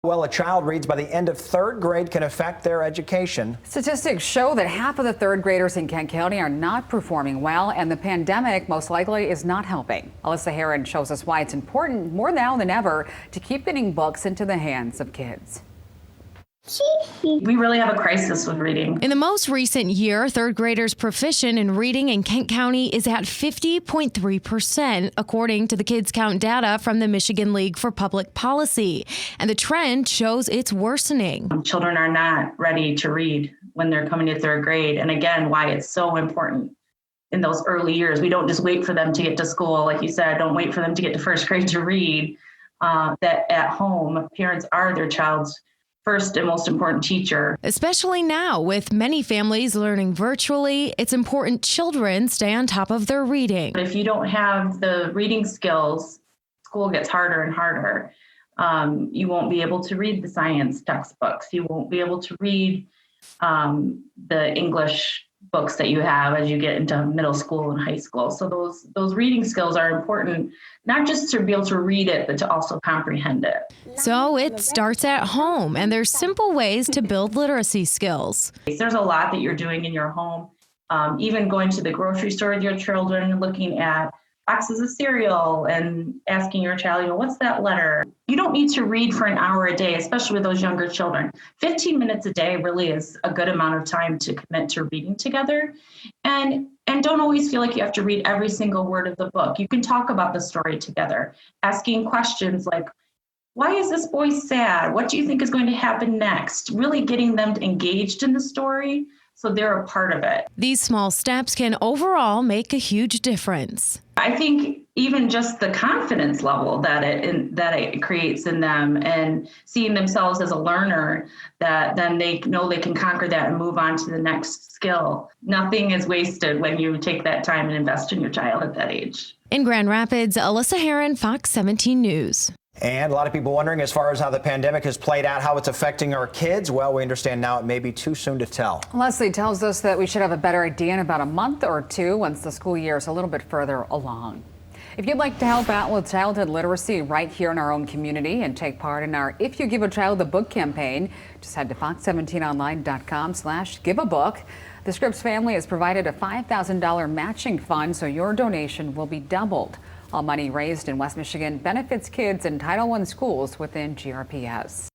Well, a child reads by the end of third grade can affect their education. Statistics show that half of the third graders in Kent County are not performing well, and the pandemic most likely is not helping. Alyssa Heron shows us why it's important more now than ever to keep getting books into the hands of kids. We really have a crisis with reading. In the most recent year, third graders proficient in reading in Kent County is at 50.3%, according to the Kids Count data from the Michigan League for Public Policy. And the trend shows it's worsening. Children are not ready to read when they're coming to third grade. And again, why it's so important in those early years. We don't just wait for them to get to school. Like you said, don't wait for them to get to first grade to read. That at home, parents are their child's first and most important teacher. Especially now, with many families learning virtually, it's important children stay on top of their reading. If you don't have the reading skills, school gets harder and harder. You won't be able to read the science textbooks. You won't be able to read the English books that you have as you get into middle school and high school. So those reading skills are important, not just to be able to read it, but to also comprehend it. So it starts at home, and there's simple ways to build literacy skills. There's a lot that you're doing in your home, even going to the grocery store with your children, looking at boxes of cereal and asking your child, what's that letter? You don't need to read for an hour a day, especially with those younger children. 15 minutes a day really is a good amount of time to commit to reading together. And don't always feel like you have to read every single word of the book. You can talk about the story together, asking questions like, why is this boy sad? What do you think is going to happen next? Really getting them engaged in the story so they're a part of it. These small steps can overall make a huge difference. I think even just the confidence level that it creates in them, and seeing themselves as a learner, that then they know they can conquer that and move on to the next skill. Nothing is wasted when you take that time and invest in your child at that age. In Grand Rapids, Alyssa Heron, Fox 17 News. And a lot of people wondering as far as how the pandemic has played out, how it's affecting our kids. Well, we understand now it may be too soon to tell. Leslie tells us that we should have a better idea in about a month or two once the school year is a little bit further along. If you'd like to help out with childhood literacy right here in our own community and take part in our If You Give a Child a Book campaign, just head to fox17online.com/giveabook. The Scripps family has provided a $5,000 matching fund, so your donation will be doubled. All money raised in West Michigan benefits kids in Title I schools within GRPS.